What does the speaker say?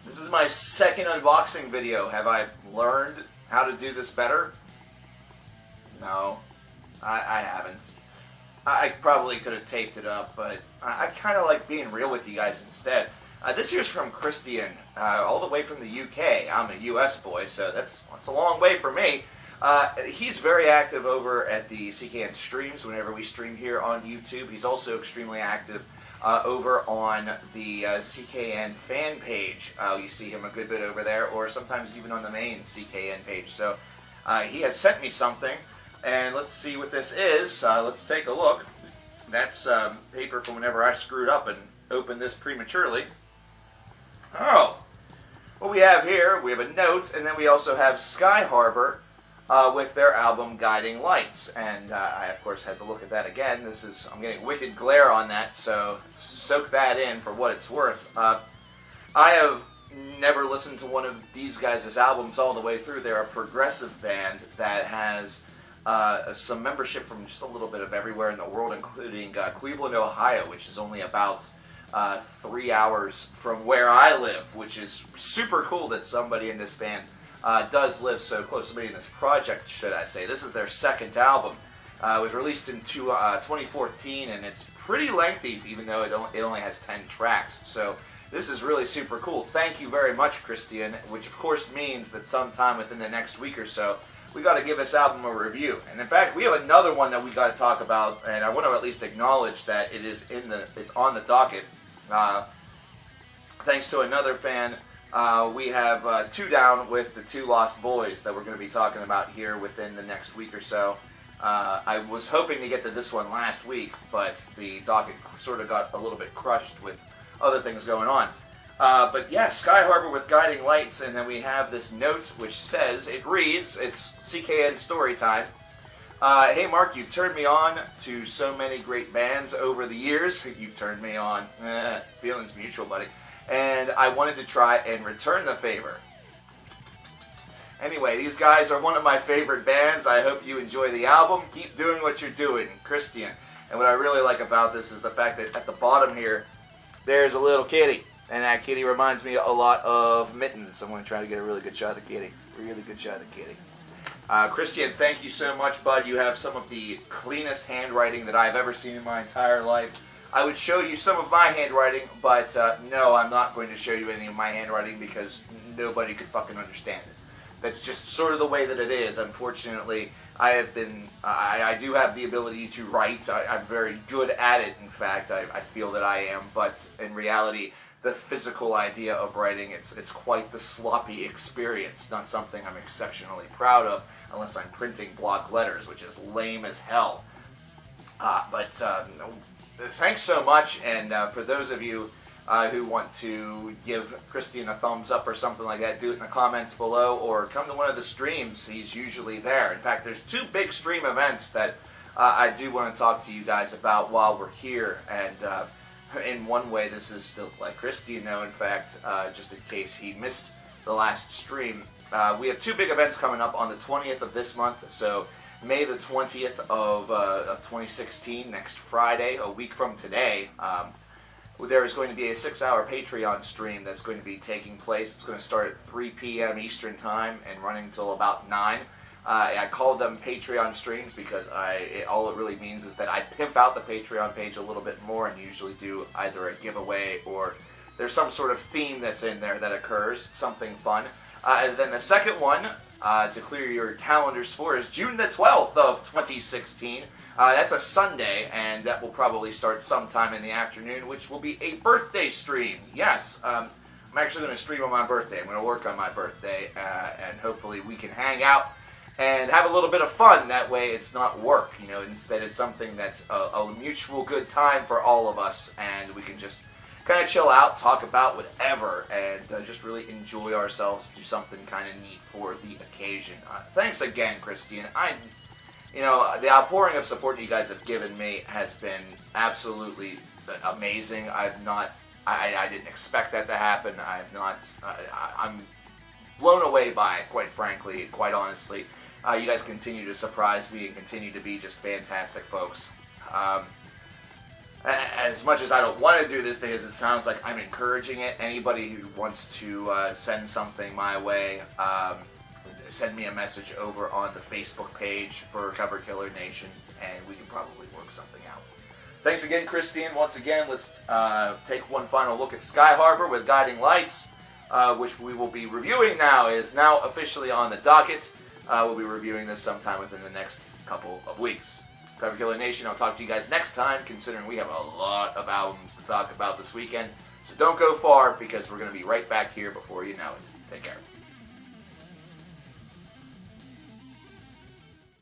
This is my second unboxing video. Have I learned how to do this better? No, I haven't. I probably could have taped it up, but I kind of like being real with you guys instead. This here's from Kristian, all the way from the UK. I'm a US boy, so that's a long way for me. He's very active over at the CKN streams whenever we stream here on YouTube. He's also extremely active over on the CKN fan page. You see him a good bit over there, or sometimes even on the main CKN page. So he has sent me something, and let's see what this is. Let's take a look. That's paper from whenever I screwed up and opened this prematurely. Oh, what we have here, we have a note, and then we also have Skyharbor with their album Guiding Lights. And I, of course, had to look at that again. I'm getting wicked glare on that, so soak that in for what it's worth. I have never listened to one of these guys' albums all the way through. They're a progressive band that has some membership from just a little bit of everywhere in the world, including Cleveland, Ohio, which is only about 3 hours from where I live, which is super cool that somebody in this band does live so close to me in this project, should I say. This is their second album. It was released in 2014, and it's pretty lengthy, even though it only has 10 tracks. So this is really super cool. Thank you very much, Kristian, which of course means that sometime within the next week or so, we got to give this album a review. And in fact, we have another one that we got to talk about, and I want to at least acknowledge that it's on the docket. Thanks to another fan, we have 2 down with the 2 Lost Boys that we're going to be talking about here within the next week or so. I was hoping to get to this one last week, but the docket sort of got a little bit crushed with other things going on. But yeah, Skyharbor with Guiding Lights, and then we have this note which says, it reads, it's CKN story time. Hey Mark, you've turned me on to so many great bands over the years. You've turned me on. Feelings mutual, buddy. And I wanted to try and return the favor. Anyway, these guys are one of my favorite bands. I hope you enjoy the album. Keep doing what you're doing, Kristian. And what I really like about this is the fact that at the bottom here, there's a little kitty. And that kitty reminds me a lot of Mittens. I'm going to try to get a really good shot of the kitty. Really good shot of the kitty. Kristian, thank you so much, bud. You have some of the cleanest handwriting that I've ever seen in my entire life. I would show you some of my handwriting, but no, I'm not going to show you any of my handwriting because nobody could fucking understand it. That's just sort of the way that it is. Unfortunately, I do have the ability to write. I'm very good at it, in fact. I feel that I am, but in reality, the physical idea of writing, it's quite the sloppy experience, not something I'm exceptionally proud of, unless I'm printing block letters, which is lame as hell. Thanks so much, and for those of you who want to give Kristian a thumbs up or something like that, do it in the comments below, or come to one of the streams. He's usually there. In fact, there's 2 big stream events that I do want to talk to you guys about while we're here, and in one way, this is still like Kristian, though, in fact, just in case he missed the last stream. We have 2 big events coming up on the 20th of this month, so May the 20th of 2016, next Friday, a week from today. There is going to be a 6-hour Patreon stream that's going to be taking place. It's going to start at 3 p.m. Eastern Time and running until about 9. I call them Patreon streams because all it really means is that I pimp out the Patreon page a little bit more and usually do either a giveaway or there's some sort of theme that's in there that occurs, something fun. And then the second one, to clear your calendars for, is June the 12th of 2016. That's a Sunday, and that will probably start sometime in the afternoon, which will be a birthday stream. Yes, I'm actually going to stream on my birthday. I'm going to work on my birthday, and hopefully we can hang out and have a little bit of fun. That way it's not work, you know, instead it's something that's a mutual good time for all of us, and we can just kind of chill out, talk about whatever, and just really enjoy ourselves, do something kind of neat for the occasion. Thanks again, Kristian. The outpouring of support that you guys have given me has been absolutely amazing. I didn't expect that to happen. I'm blown away by it, quite frankly, quite honestly. You guys continue to surprise me and continue to be just fantastic folks. As much as I don't want to do this because it sounds like I'm encouraging it, anybody who wants to send something my way, send me a message over on the Facebook page for Cover Killer Nation, and we can probably work something out. Thanks again, Kristian. Once again, let's take one final look at Skyharbor with Guiding Lights, which we will be reviewing now, is now officially on the docket. We'll be reviewing this sometime within the next couple of weeks. Cover Killer Nation, I'll talk to you guys next time, considering we have a lot of albums to talk about this weekend. So don't go far, because we're going to be right back here before you know it. Take care.